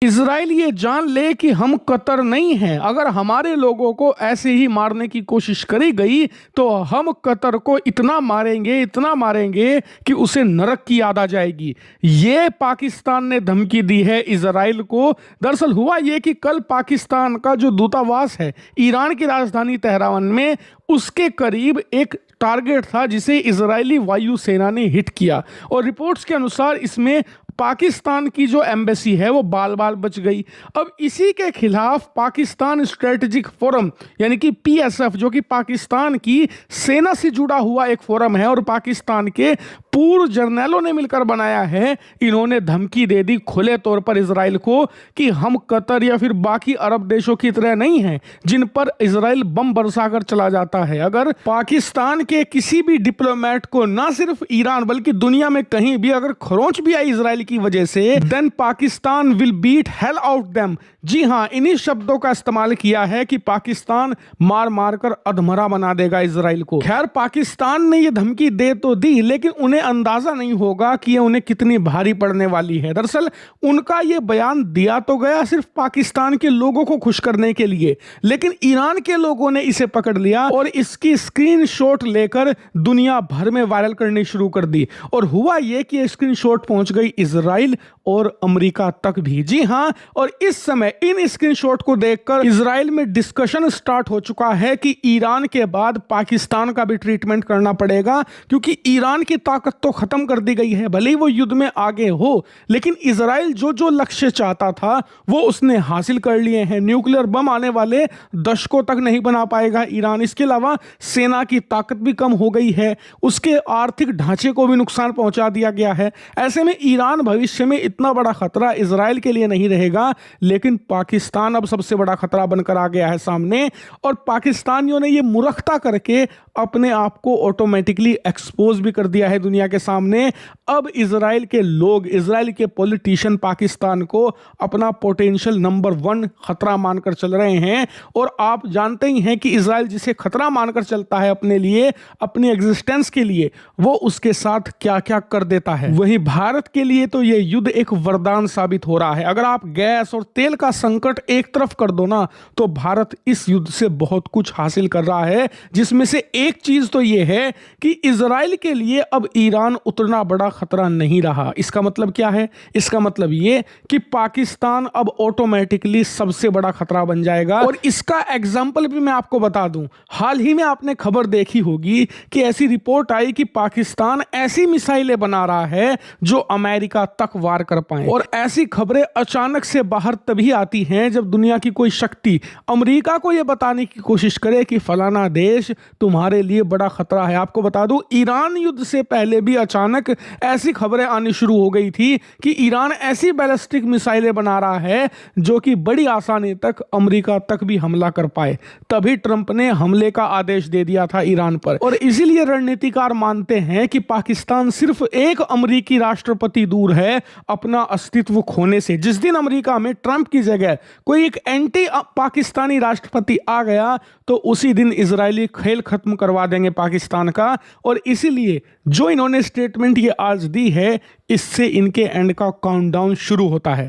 Israel ये जान ले कि हम कतर नहीं हैं। अगर हमारे लोगों को ऐसे ही मारने की कोशिश करी गई तो हम कतर को इतना मारेंगे कि उसे नरक की याद आ जाएगी। ये पाकिस्तान ने धमकी दी है इजराइल को। दरअसल हुआ ये कि कल पाकिस्तान का जो दूतावास है ईरान की राजधानी तेहरान में, उसके करीब एक टारगेट था जिसे इजरायली वायुसेना ने हिट किया और रिपोर्ट्स के अनुसार इसमें पाकिस्तान की जो एम्बेसी है वो बाल बाल बच गई। अब इसी के खिलाफ पाकिस्तान स्ट्रेटेजिक फोरम यानी कि पीएसएफ, जो कि पाकिस्तान की सेना से जुड़ा हुआ एक फोरम है और पाकिस्तान के पूर्व जर्नैलों ने मिलकर बनाया है, इन्होंने धमकी दे दी खुले तौर पर इजराइल को कि हम कतर या फिर बाकी अरब देशों की तरह नहीं हैं जिन पर इजराइल बम बरसाकर चला जाता है। अगर पाकिस्तान के किसी भी डिप्लोमेट को, ना सिर्फ ईरान बल्कि दुनिया में कहीं भी अगर खरोंच भी आई इजराइल की वजह से, then Pakistan will beat hell out them. जी हां, इन्हीं शब्दों का इस्तेमाल किया है कि पाकिस्तान मार मार कर अधमरा बना देगा इजराइल को। खैर, पाकिस्तान ने यह धमकी दे तो दी, लेकिन उन्हें अंदाजा नहीं होगा कि यह उन्हें कितनी भारी पड़ने वाली है। दरअसल उनका यह बयान दिया तो गया सिर्फ पाकिस्तान के लोगों को खुश करने के लिए, लेकिन ईरान के लोगों ने इसे पकड़ लिया और इसकी स्क्रीनशॉट लेकर दुनिया भर में वायरल करनी शुरू कर दी। और हुआ यह कि यह स्क्रीनशॉट पहुंच गई इजराइल और अमेरिका तक भी। जी हां, और इस समय इन स्क्रीनशॉट को देखकर इजराइल में डिस्कशन स्टार्ट हो चुका है कि ईरान के बाद पाकिस्तान का भी ट्रीटमेंट करना पड़ेगा, क्योंकि ईरान की ताकत तो खत्म कर दी गई है। भले ही वो युद्ध में आगे हो, लेकिन इजराइल जो जो लक्ष्य चाहता था वो उसने हासिल कर लिए हैं। न्यूक्लियर बम आने वाले दशकों तक नहीं बना पाएगा ईरान। इसके अलावा सेना की ताकत भी कम हो गई है, उसके आर्थिक ढांचे को भी नुकसान पहुंचा दिया गया है। ऐसे में ईरान भविष्य में इतना बड़ा खतरा इजराइल के लिए नहीं रहेगा, लेकिन पाकिस्तान अब सबसे बड़ा खतरा बनकर आ गया है सामने। और पाकिस्तानियों ने यह मूर्खता करके अपने आप को ऑटोमेटिकली एक्सपोज भी कर दिया है दुनिया के सामने। अब इजराइल के लोग, इजराइल के पॉलिटिशियन पाकिस्तान को अपना पोटेंशियल नंबर 1 खतरा मानकर चल रहे हैं। और आप जानते ही हैं कि इजराइल जिसे खतरा मानकर चलता है अपने लिए, अपनी एग्जिस्टेंस के लिए, वो उसके साथ क्या क्या कर देता है। वहीं भारत के लिए तो यह युद्ध एक वरदान साबित हो रहा है। अगर आप गैस और तेल का संकट एक तरफ कर दो ना, तो भारत इस युद्ध से बहुत कुछ हासिल कर रहा है, जिसमें से एक चीज तो यह है कि इजराइल के लिए अब ईरान उतना बड़ा खतरा नहीं रहा। इसका मतलब क्या है? इसका मतलब यह कि पाकिस्तान अब ऑटोमेटिकली सबसे बड़ा खतरा बन जाएगा। और इसका एग्जाम्पल भी मैं आपको बता दूं, हाल ही में आपने खबर देखी होगी कि ऐसी रिपोर्ट आई कि पाकिस्तान ऐसी मिसाइलें बना रहा है जो अमेरिका तक वार कर पाए। और ऐसी खबरें अचानक से बाहर तभी आती हैं जब दुनिया की कोई शक्ति अमेरिका को यह बताने की कोशिश करे कि फलाना देश तुम्हारे लिए बड़ा खतरा है। आपको बता दूं, ईरान युद्ध से पहले भी अचानक ऐसी खबरें आनी शुरू हो गई थी कि ईरान ऐसी बैलिस्टिक मिसाइलें बना रहा है जो कि बड़ी आसानी तक अमेरिका तक भी हमला कर पाए। तभी ट्रंप ने हमले का आदेश दे दिया था ईरान पर। और इसीलिए रणनीतिकार मानते हैं कि पाकिस्तान सिर्फ एक अमेरिकी राष्ट्रपति दूर है अपना अस्तित्व खोने से। जिस दिन अमेरिका में ट्रंप की जगह कोई एक एंटी पाकिस्तानी राष्ट्रपति आ गया तो उसी दिन इजरायली खेल खत्म करवा देंगे पाकिस्तान का। और इसीलिए जो इन्होंने स्टेटमेंट ये आज दी है, इससे इनके एंड का काउंटडाउन शुरू होता है।